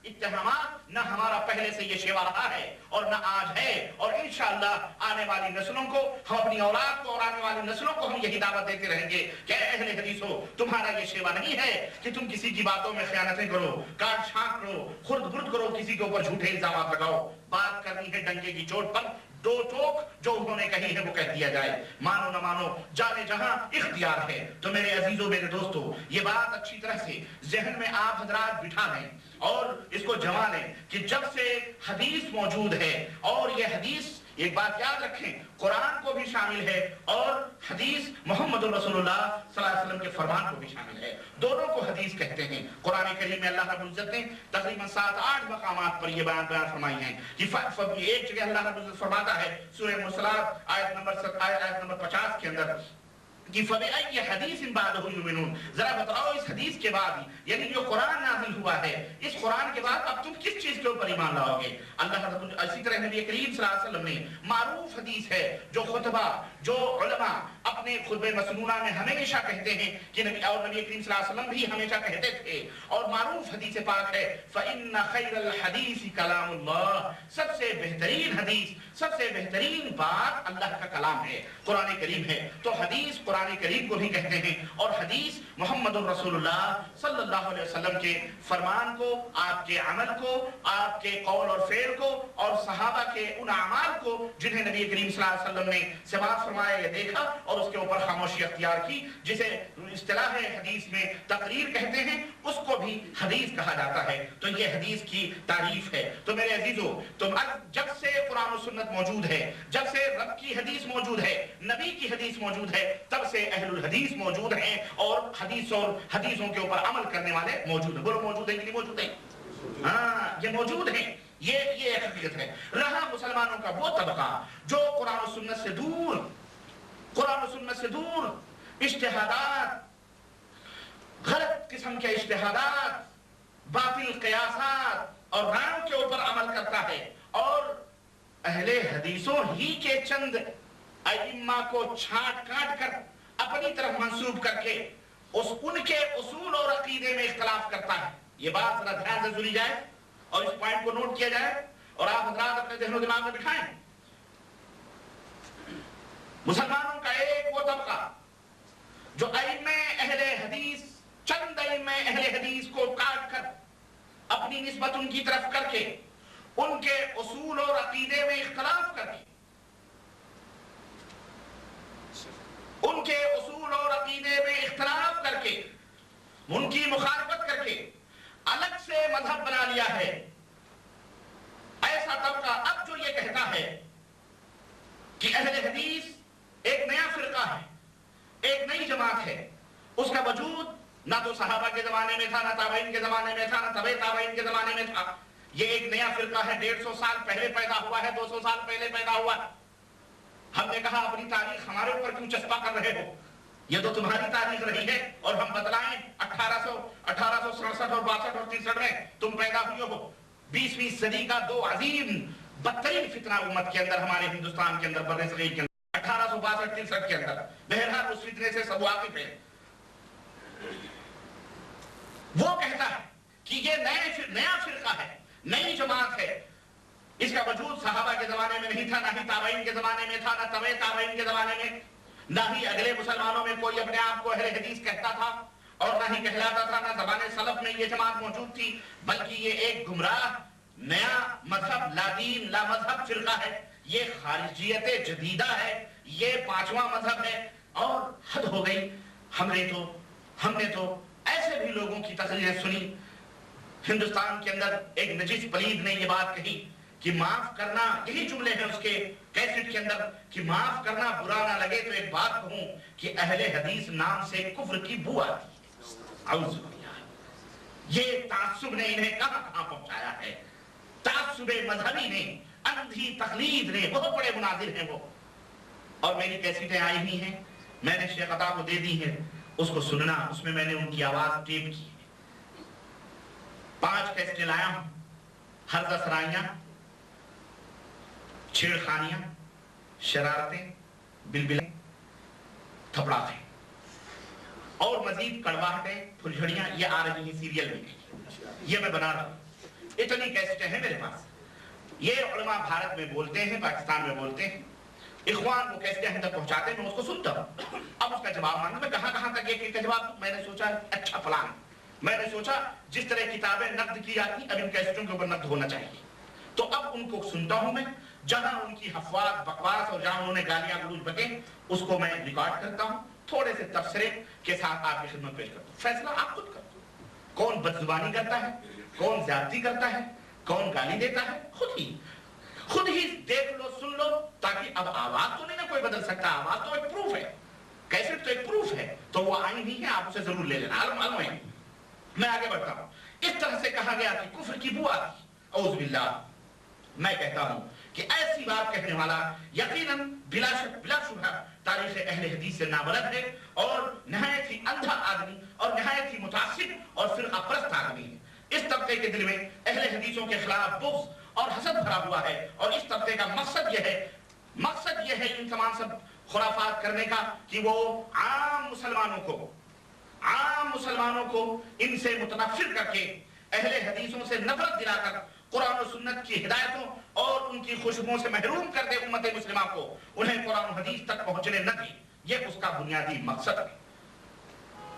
اتہامات نہ ہمارا پہلے سے یہ شیوا رہا ہے اور نہ آج ہے، اور انشاءاللہ آنے والی نسلوں کو، ہم اپنی اولاد کو اور آنے والی نسلوں کو ہم یہی دعوت دیتے رہیں گے کہ اے اہل حدیثو، تمہارا یہ شیوا نہیں ہے کہ تم کسی کی باتوں میں خیانتیں کرو، کاٹ چھانٹ کرو، خرد برد کرو، کسی کے اوپر جھوٹے الزامات لگاؤ. بات کرنی ہے ڈنگے کی چوٹ پر، دو ٹوک جو انہوں نے کہی ہے وہ کہہ دیا جائے، مانو نہ مانو جانے جہاں اختیار ہے. تو میرے عزیزوں، میرے دوستو، یہ بات اچھی طرح سے ذہن میں آپ حضرات بٹھا لیں اور اس کو جما لیں کہ جب سے حدیث موجود ہے، اور یہ حدیث ایک بات یاد رکھیں، قرآن کو بھی شامل ہے اور حدیث محمد رسول اللہ صلی اللہ علیہ وسلم کے فرمان کو بھی شامل ہے، دونوں کو حدیث کہتے ہیں. قرآن کریم میں اللہ رب العزت نے تقریباً 7-8 مقامات پر یہ بیان فرمائی ہیں کہ ایک جگہ اللہ رب العزت فرماتا ہے سورہ مرسلات آیت نمبر 50 کے اندر کہ فَبِأَيِّ حَدِيثٍ بَعْدَهُ يُؤْمِنُونَ، ذرا بتاؤ اس حدیث کے بعد، یعنی جو قرآن نازل ہوا ہے، اس قرآن کے بعد اب تم کس چیز کے اوپر ایمان لاؤ گے؟ اللہ رب اسی طرح نبی کریم صلی اللہ علیہ وسلم نے معروف حدیث ہے، جو خطبہ، جو علماء اپنے خطبہ مسنونہ میں ہمیشہ کہتے ہیں کہ اور نبی کریم صلی اللہ علیہ وسلم بھی ہمیشہ کہتے تھے، اور معروف حدیث پاک ہے فَإِنَّ خَيْرَ الْحَدِيثِ كَلَامُ اللَّهِ، سب سے بہترین حدیث، سب سے بہترین بات اللہ کا کلام ہے، قرآن کریم ہے. تو حدیث قرآن کریم کو بھی کہتے ہیں، اور حدیث محمد الرسول اللہ صلی اللہ علیہ وسلم کے فرمان کو، آپ کے عمل کو، آپ کے قول اور فعل کو، اور صحابہ کے ان اعمال کو جنہیں نبی کریم صلی اللہ علیہ وسلم نے سماعت فرمایا یا دیکھا اور اس کے اوپر خاموشی اختیار کی، جسے اصطلاح حدیث میں تقریر کہتے ہیں، اس کو بھی حدیث کہا جاتا ہے. تو یہ حدیث کی تعریف ہے. تو میرے عزیزو، جب سے قرآن و سنت موجود ہے، جب سے رب کی حدیث موجود ہے، نبی کی حدیث موجود ہے، تب سے اہل الحدیث موجود ہیں، اور حدیثوں کے اوپر عمل کرنے والے موجود ہیں. بولو موجود ہیں کہ نہیں موجود ہیں؟ ہاں، یہ موجود ہیں. یہ حقیقت ہے. رہا مسلمانوں کا وہ طبقہ جو قرآن و سنت سے دور اجتہادات، غلط قسم کے اجتہادات، باطل قیاسات اور رائوں کے اوپر عمل کرتا ہے، اور اہل حدیثوں ہی کے چند ائمہ کو چھانٹ کاٹ کر اپنی طرف منسوب کر کے ان کے اصول اور عقیدے میں اختلاف کرتا ہے. یہ بات ذرا دھیان سے سنی جائے اور اس پوائنٹ کو نوٹ کیا جائے، اور آپ حضرات اپنے ذہن و دماغ میں بٹھائیں. مسلمانوں کا ایک وہ طبقہ جو ائمہ اہل حدیث، چند ائمہ اہل حدیث کو کاٹ کر اپنی نسبت ان کی طرف کر کے ان کے اصول اور عقیدے میں اختلاف کر کے، ان کے اصول اور عقیدے میں اختلاف کر کے، ان کی مخالفت کر کے الگ سے مذہب بنا لیا ہے. ایسا طبقہ اب جو یہ کہتا ہے کہ اہل حدیث ایک نیا فرقہ ہے، ایک نئی جماعت ہے، اس کا وجود نہ تو صحابہ کے زمانے میں تھا، نہ تابعین کے زمانے میں تھا، نہ تبع تابعین کے زمانے میں تھا. یہ ایک نیا فرقہ ہے، 150 سال پہلے پیدا ہوا ہے، 200 سال پہلے پیدا ہوا ہے. ہم نے کہا اپنی تاریخ ہمارے اوپر کیوں چسپا کر رہے ہو؟ یہ تو تمہاری تاریخ رہی ہے، اور ہم بتلائیں 1867 اور 62 اور 63 میں تم پیدا ہوئے ہو. 20ویں صدی کا دو عظیم بدترین فتنہ امت کے اندر، ہمارے ہندوستان کے اندر، بر صغیر کے اندر، 1862-63 کے اندر. بہرحال اس فتنے سے سب واقف ہے. وہ کہتا ہے کہ یہ نیا فرقہ ہے، نئی جماعت ہے. اس کا وجود صحابہ کے زمانے میں نہیں تھا، نہ ہی تابعین کے زمانے میں تھا، نہ تبع تابعین کے زمانے میں، نہ ہی اگلے مسلمانوں میں کوئی اپنے آپ کو اہل حدیث کہتا تھا اور نہ ہی کہلاتا تھا، نہ زبان سلف میں یہ جماعت موجود تھی. بلکہ یہ ایک گمراہ نیا مذہب، لا دین لا مذہب فرقہ ہے. یہ خارجیت جدیدہ ہے، یہ 5واں مذہب ہے. اور حد ہو گئی. ہم نے تو ایسے بھی لوگوں کی تقریریں سنی. ہندوستان کے اندر ایک نجس پلید نے یہ بات کہی کہ معاف کرنا، یہی جملے ہیں اس کے کیسٹ کے اندر، کہ معاف کرنا برا نہ لگے تو ایک بات کہوں کہ اہل حدیث نام سے کفر کی بو آتی ہے. اعوذ باللہ. یہ تعصب نے انہیں کہاں پہنچایا ہے. تعصب مذہبی نے، اندھی تقلید نے، بہت بڑے مناظر ہیں وہ. اور میری کیسٹیں آئی ہوئی ہیں، میں نے شیخ عطا کو دے دی ہے، اس کو سننا. اس میں نے ان کی آواز ٹیپ کی ہے. 5 کیسٹیں لایا ہوں. ہر سرائیاں، چھیڑ خانیاں، شرارتیں، بلبلیں، تھپڑاتے اور مزید کڑواہٹیں، پھلجھڑیاں، یہ آ رہی ہیں سیریل میں. یہ میں بنا رہا ہوں. इतनी कैसेटें हैं मेरे पास। ये उलमा भारत में बोलते हैं, पाकिस्तान में बोलते हैं, इखवान को कैसेटें हम तक पहुंचाते हैं, मैं उसको सुनता हूँ। अब उसका जवाब मांगा, मैं कहाँ तक एक जवाब, मैंने सोचा अच्छा फलान, मैंने सोचा जिस तरह किताबें नक़्द की जाती, अब इन कैसेटों के ऊपर नक़्द होना चाहिए। तो अब उनको सुनता हूं मैं, जहां उनकी हफवात बकवास और जहां उन्होंने गालियां गलौज बके, उसको मैं रिकॉर्ड करता हूं, थोड़े से तबसरे के साथ आपकी खिदमत पेश करता हूं। फैसला आप खुद कर दो, कौन बदजुबानी करता है, कौन ज्यादती करता है, कौन गाली देता है, खुद ही देख लो, सुन लो, ताकि अब आवाज तो नहीं ना कोई बदल सकता, आवाज तो एक प्रूफ है, कैसेट तो एक प्रूफ है, तो वो आई नहीं है, आप उसे जरूर ले लेना। मालूम है। मैं आगे बढ़ता हूं। इस तरह से कहा गया कि कुफ्र की बुआ थी, औज़ बिल्लाह। मैं कहता हूं कि ऐसी बात कहने वाला यकीनन बिला शक बिला शुबहा तारीख अहले हदीस से नाबलद है और नहायत ही अंधा आदमी और नहायत ही मुतासिब और फिरका परस्त आदमी है। इस तबके के दिल में अहले हदीसों के खिलाफ बुग़्ज़ और हसद भरा हुआ है और इस तबके का मकसद यह है इन तमाम सब खुराफात करने का कि वो आम मुसलमानों को इनसे मुतनफ़िर करके अहले हदीसों से नफरत दिलाकर कुरान और सुन्नत की हिदायतों और उनकी खुशबुओं से महरूम कर दे उम्मत मुस्लिमा को, उन्हें कुरान और हदीस तक पहुंचने न दे। यह उसका बुनियादी मकसद है।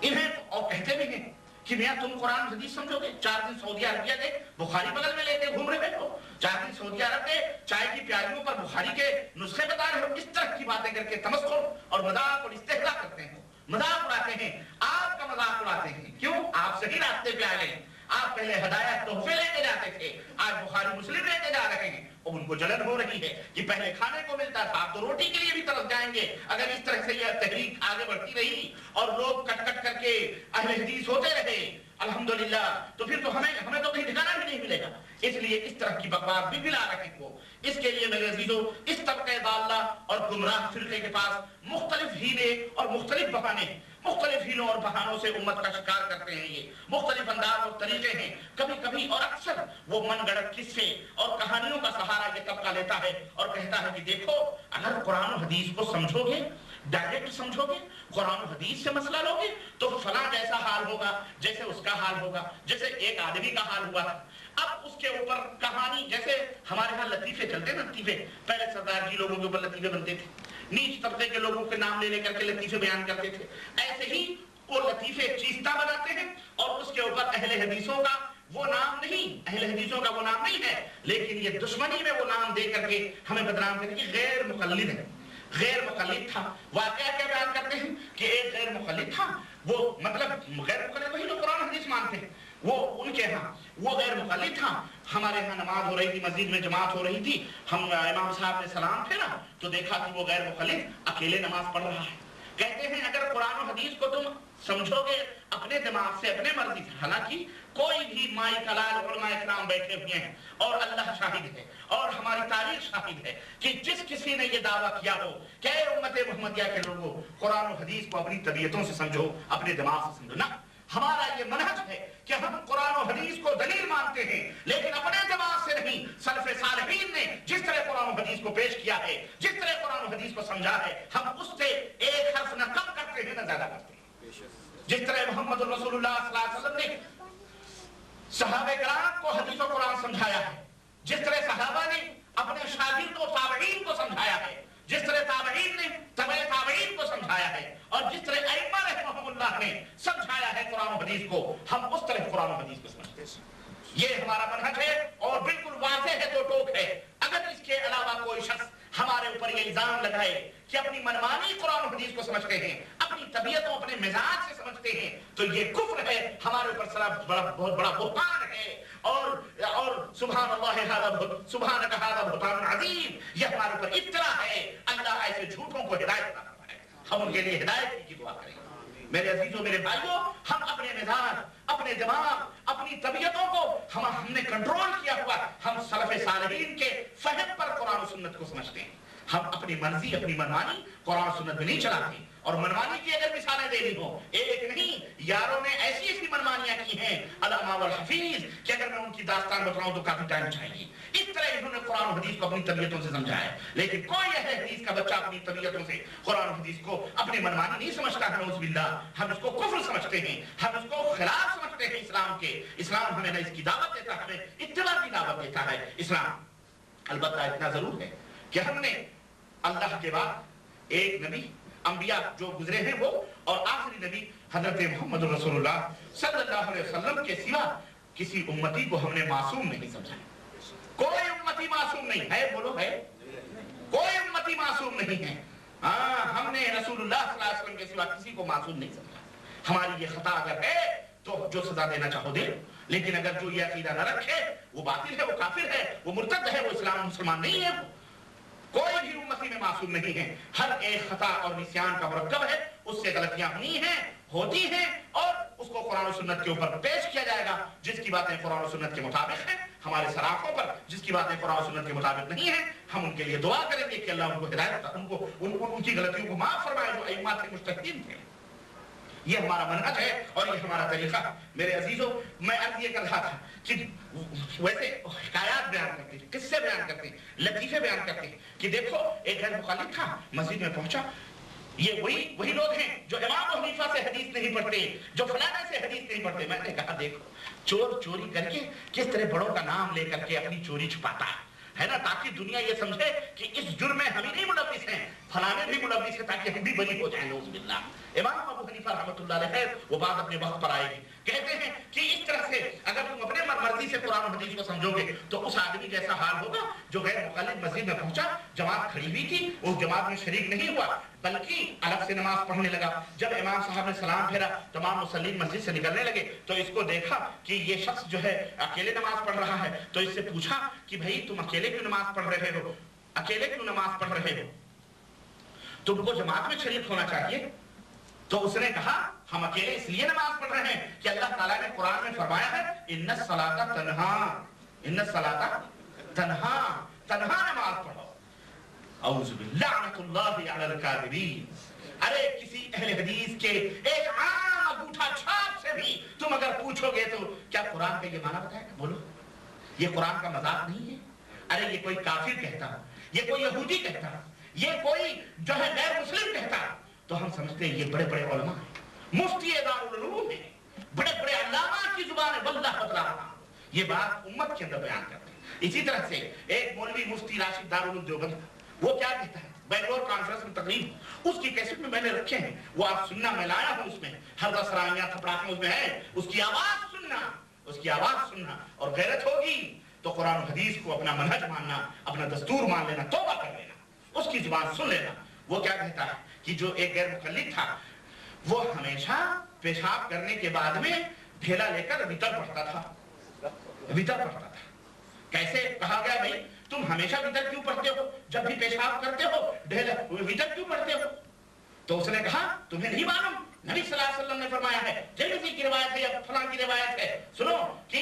इन्हें और कहते भी हैं कि मियां तुम कुरान हदीस समझोगे, 4 दिन सऊदी अरबिया गए, बुखारी बगल में लेके घूम रहे हो, 4 दिन सऊदी अरब गए, चाय की प्यालियों पर बुखारी के नुस्खे बता रहे हो, इस तरह की बातें करके तमस्खुर और मजाक और इस्तेहजा करते हैं, मजाक उड़ाते हैं, आपका मजाक उड़ाते हैं। क्यों? आप सही रास्ते पे आ गए, आप पहले हदायत तोहफे लेके जाते थे, आज बुखारी मुस्लिम लेके जा रहे हैं और उनको जलन हो रही है कि पहले खाने को मिलता था, आप तो रोटी के लिए भी तरस जाएंगे अगर इस तरह से यह तहरीक आगे बढ़ती रही और लोग कट करके अहले हदीस होते रहे अल्हम्दुलिल्लाह, तो फिर तो हमें तो कहीं ठिकाना भी नहीं मिलेगा। इसलिए इस तरह की बकवास भी मिला रहे हैं वो। इसके लिए मेरे अजीजों, इस तबके दाल्ला और गुमराह फिरके के पास मुख्तलिफ हीले और मुख्तलिफ बहाने, मुख्तलिफ हीलों और बहानों से उम्मत का शिकार करते हैं। ये मुख्तलिफ अंदाज और तरीके हैं। कभी कभी और अक्सर वो मनगढ़ंत किस्से और कहानियों का सहारा ये तबका लेता है और कहता है कि देखो, अगर कुरान और हदीस को समझोगे, डायरेक्ट समझोगे, कुरान और हदीस से मसला लोगे, तो फला जैसा हाल होगा, जैसे उसका हाल होगा, जैसे एक आदमी का हाल हुआ। अब उसके ऊपर कहानी, जैसे हमारे यहाँ लतीफे चलते ना, लतीफे, पहले सरदार जी लोगों के ऊपर लतीफे बनते थे, नीच तबके के लोगों के नाम ले लेकर के लतीफे बयान करते थे। ऐसे ही वो लतीफे चीस्ता बनाते हैं और उसके ऊपर अहले हदीसों का वो नाम नहीं, अहले हदीसों का वो नाम नहीं है, लेकिन ये दुश्मनी में वो नाम दे करके हमें बदनाम करने की गैर मुक़ल्लिद है। गैर मुक़ल्लिद था। वाक़या क्या बयान करते हैं कि एक गैर मुक़ल्लिद था, वो मतलब गैर मुक़ल्लिद वही जो कुरान हदीस मानते हैं, वो उनके यहाँ वो गैर मुक़ल्लिद था। हमारे यहाँ नमाज हो रही थी, मस्जिद में जमात हो रही थी, हम इमाम साहब ने सलाम फेरा तो देखा कि वो गैर मुक़ल्लिद अकेले नमाज पढ़ रहा है। कहते हैं अगर कुरान और हदीस को तुम समझोगे अपने दिमाग से, अपने मर्जी से, हालांकि कोई भी माई कलाल उलमा इकराम बैठे हुए हैं और अल्लाह शाहिद है और हमारी तारीख शाहिद है कि जिस किसी ने ये दावा किया हो कि उम्मत मुहम्मदिया के लोगों, कुरान और हदीस को अपनी तबीयतों से समझो, अपने दिमाग से समझो, ना, हमारा ये मनहज है कि हम कुरान और हदीस को दलील मानते हैं, लेकिन अपने दिमाग से नहीं। सलफ़े सालिहीन ने जिस तरह कुरान और हदीस को पेश किया है, जिस तरह कुरान और हदीस को समझा है, हम उससे एक हर्फ न कम करते हैं न ज्यादा करते हैं। जिस तरह मोहम्मद रसूलुल्लाह सल्लल्लाहु अलैहि वसल्लम ने सहाबा किराम को हदीस और कुरान समझाया है, जिस तरह सहाबा ने अपने शागिर्द और ताबईन को समझाया है, जिस तरह ताबईन ने तबे ताबईन को समझाया है और जिस तरह अइम्मा रहमहुमुल्लाह ने समझाया है कुरान और हदीस को, हम उस तरह कुरान और हदीस को समझते हैं। ये हमारा मनहज है और बिल्कुल वाज़ेह है, दो टोक है। अगर इसके अलावा कोई शख्स हमारे ऊपर ये इल्जाम लगाए कि अपनी मनमानी कुरान और हदीस को समझते हैं, अपनी तबीयतों, अपने मिजाज से समझते हैं, तो ये कुफ्र है, हमारे ऊपर बहुत बड़ा बुहतान है। और सुभान अल्लाह हादा बुहतान अज़ीम, ये हमारे ऊपर इफ्तिरा है। अल्लाह ऐसे झूठों को हिदायत अता फरमाए, हम उनके लिए हिदायत की दुआ करें। मेरे अजीजों, मेरे भाइयों, हम अपने मिजाज, अपने दिमाग, अपनी तबीयतों को हमने कंट्रोल किया हुआ, हम सलफ़े सालिहीन के फहम पर कुरान और सुन्नत को समझते हैं। हम अपनी मर्जी, अपनी मनमानी कुरान और सुन्नत में नहीं चलाते। और मनमानी की अगर मिसालें देनी हो, एक नहीं, यारों ने ऐसी ऐसी मनमानियां की हैं अल्लामा वल हफीज कि अगर मैं उनकी दास्तान बताऊं तो काफी टाइम चाहिए। इस तरह इन्होंने कुरान और हदीस को अपनी तबीयतों से समझा है, लेकिन कोई अहले हदीस का बच्चा अपनी तबीयतों से कुरान और हदीस को अपनी मनमानी नहीं समझता है। नऊज़ुबिल्लाह, हम इसको कुफ्र समझते हैं, हम इसको खिलाफ समझते हैं इस्लाम के। इस्लाम हमें न इसकी दावत देता, हमें इत्तिबा देखता है इस्लाम। अलबत्ता इतना जरूर है कि हमने अल्लाह के बाद एक नबी अंबिया जो गुजरे हैं वो और आखिरी नबी हजरत मोहम्मद रसूलुल्लाह सल्लल्लाहु अलैहि वसल्लम के सिवा किसी उम्मती को हमने मासूम नहीं समझा। कोई उम्मती मासूम नहीं है, बोलो है, कोई उम्मती मासूम नहीं है। हमने रसूलुल्लाह सल्लल्लाहु अलैहि वसल्लम के सिवा किसी को मासूम नहीं समझा। हमारी ये खता अगर है तो जो सजा देना चाहो दे, लेकिन अगर जो ये अकीदा न रखे वो बातिल है, वो काफिर है, वो मुर्तद है, वो इस्लाम मुसलमान नहीं है। कोई भी उम्मती में मासूम नहीं है। हर एक खता और निस्यान का मुरक्कब है, उससे गलतियां हुई हैं, होती हैं और उसको कुरान और सुन्नत के ऊपर पेश किया जाएगा। जिसकी बातें कुरान और सुन्नत के मुताबिक हैं हमारे सराखों पर, जिसकी बातें कुरान और सुन्नत के मुताबिक नहीं है, हम उनके लिए दुआ करेंगे कि अल्लाह उनको हिदायत, उनकी गलतियों को माफ फरमाए जो अइम्मा थे, मुज्तहिदीन थे। ये हमारा मनहज है और ये हमारा तरीका। मेरे अजीजों, मैं अर्ज ये कर रहा था कि वैसे हिकायात बयान करते हैं, किस्से बयान करते हैं, लतीफे बयान करते हैं कि देखो एक गैर मुखालिफ था, मस्जिद में पहुंचा, ये वही लोग हैं जो इमाम अबू हनीफा से हदीस नहीं पढ़ते, जो फलाने से हदीस नहीं पढ़ते। मैंने कहा देखो चोर चोरी करके किस तरह बड़ों का नाम लेकर के अपनी चोरी छुपाता है ना, ताकि दुनिया ये समझे कि इस जुर्म में हम ही नहीं मुलव्विस हैं, फलाने भी मुलव्विस है, ताकि हम भी बरी हो जाएं। नौज़ुबिल्लाह। इमाम अबू हनीफा रहमतुल्लाह अलैह वो बात अपने वक्त पर आएगी, कहते हैं कि इस तरह से अगर तुम अपने मर्जी से कुरान और हदीस को समझोगे तो उस आदमी जैसा हाल होगा जो गैर मुक़ल्लिद मस्जिद में पहुंचा, जमात खड़ी हुई थी, उस जमात में शरीक नहीं हुआ बल्कि अलग से नमाज पढ़ने लगा। जब इमाम साहब ने सलाम फेरा, तमाम मुसल्लीन मस्जिद से निकलने लगे तो इसको देखा कि ये शख्स जो है अकेले नमाज पढ़ रहा है, तो इससे पूछा कि भाई तुम अकेले क्यों नमाज पढ़ रहे हो, अकेले क्यों नमाज पढ़ रहे हो, तुमको जमात में शरीक होना चाहिए। तो उसने कहा हम अकेले इसलिए नमाज पढ़ रहे हैं कि अल्लाह ताला ने कुरान में फरमाया है इन्नस सलाता तन्हा, इन्नस सलाता तन्हा, तन्हा नमाज पढ़ो। औज़ु बिल्लाहि अलल काज़िबीन। अरे किसी अहले हदीस के एक आम अंगूठा छाप से भी तुम अगर पूछोगे तो क्या कुरान का ये माना बताएगा? बोलो, ये कुरान का मजाक नहीं है। अरे ये कोई काफिर कहता, ये कोई यहूदी कहता, ये कोई जो है गैर मुस्लिम कहता तो हम समझते हैं ये बड़े बड़े उलमा हैं, मुफ्ती दारुल उलूम हैं, बड़े बड़े अल्लामा की जुबान है, वल्लाह बतला रहा हूं। ये बात उम्मत के अंदर बयान करते हैं। इसी तरह से एक मौलवी मुफ्ती राशिद दारुल उलूम देवबंद, वो क्या कहता है बैंगलोर कॉन्फ्रेंस में तकरीब, उसकी कैसेट में मैंने रखे हैं, वो आप सुनना, मैं लाया हूं, उसमें हर दसरानियां थपड़ाके उसमें है, उसकी आवाज सुनना, उसकी आवाज सुनना। और गैरत होगी तो कुरान और हदीस को अपना मनहज मानना, अपना दस्तूर मान लेना, तौबा कर लेना, उसकी जुबान सुन लेना। वो क्या कहता है कि जो एक गैर मुक़ल्लिद था वो हमेशा पेशाब करने के बाद में ढेला लेकर वितर पढ़ता था, वितर पढ़ता था। कैसे कहा गया भाई तुम हमेशा वितर क्यों पढ़ते हो, जब भी पेशाब करते हो ढेला वितर क्यों पढ़ते हो? तो उसने कहा तुम्हें नहीं मालूम, नबी सल्लल्लाहु अलैहि वसल्लम ने फरमाया है, तिरमिज़ी की रिवायत है या फलां की रिवायत है, सुनो कि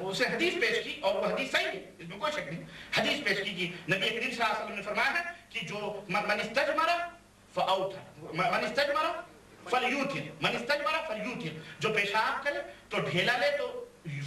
उसे हदीस पेश की और वो हदीस सही है, इसमें कोई शक नहीं। हदीस पेश की कि नबी करीम सल्लल्लाहु अलैहि वसल्लम ने फरमाया है कि जो मन इस्तजमरा फअौतर, मन इस्तजमरा फलयूतिर, मन इस्तजमरा फलयूतिर, जो पेशाब करे तो ढेला ले तो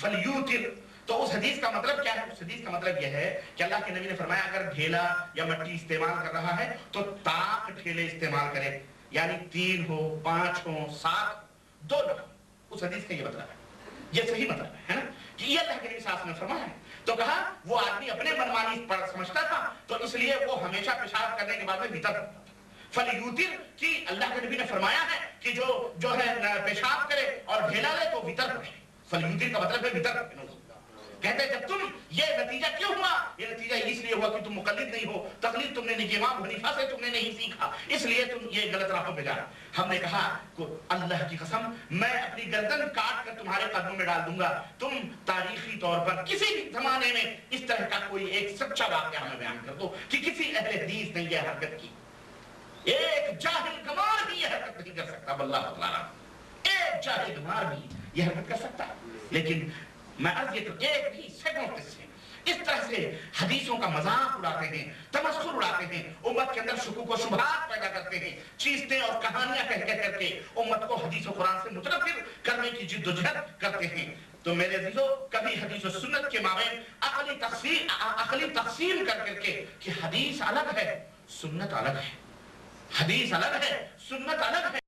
फलयूतिर। तो उस हदीस का मतलब क्या है? उस हदीस का मतलब यह है कि अल्लाह के नबी ने फरमाया अगर ढेला या मट्टी इस्तेमाल कर रहा है तो ताक ढेले इस्तेमाल करे, यानी 3 हो 5 हो 7 2 न। उस हदीस का ये मतलब है, ये सही मतलब है ना, कि ये अल्लाह के नबी साहब ने फरमाया है। तो कहा वो आदमी अपने मनमानी पर समझता था तो इसलिए वो हमेशा पेशाब करने के बाद में भीतर करता था। फलयूतिर कि अल्लाह के नबी ने फरमाया है कि जो है पेशाब करे और ढेला ले तो भीतर करे। फलयूतिर का मतलब है भीतर। कहते हैं जब तुम ये नतीजा क्यों हुआ? ये नतीजा इसलिए हुआ कि तुम मुक़ल्लिद नहीं हो, तक़लीद तुमने नहीं की, इमाम हनीफा से तुमने नहीं सीखा, इसलिए तुम ये गलत राहों पे जा रहे। हमने कहा अल्लाह की कसम मैं अपनी गर्दन काट कर तुम्हारे कदमों में डाल दूंगा, तुम तारीखी तौर पर किसी भी जमाने में इस तरह का कोई एक सच्चा वाक़या हमें बयान कर दो कि किसी अहले हदीस ने यह हरकत की। एक जाहिल गमार भी यह हरकत नहीं कर सकता, वल्लाह तआला एक जाहिल गमार भी यह हरकत कर सकता। लेकिन मैं अर्ज ये तो एक भी सैकड़ों किस्से इस तरह से हदीसों का मजाक उड़ाते हैं, तमस्खुर उड़ाते हैं, उम्मत के अंदर शुकूक व शुबहात पैदा करते हैं, चीज़ें और कहानियां कह करके उम्मत को हदीस और कुरान से मुतनफ़िर करने की जिद्दोजहद करते हैं। तो मेरे अज़ीज़ों कभी हदीस और सुन्नत के माबैन अक़ली तक़सीम कर करके कि हदीस अलग है सुन्नत अलग है, हदीस अलग है सुन्नत अलग है।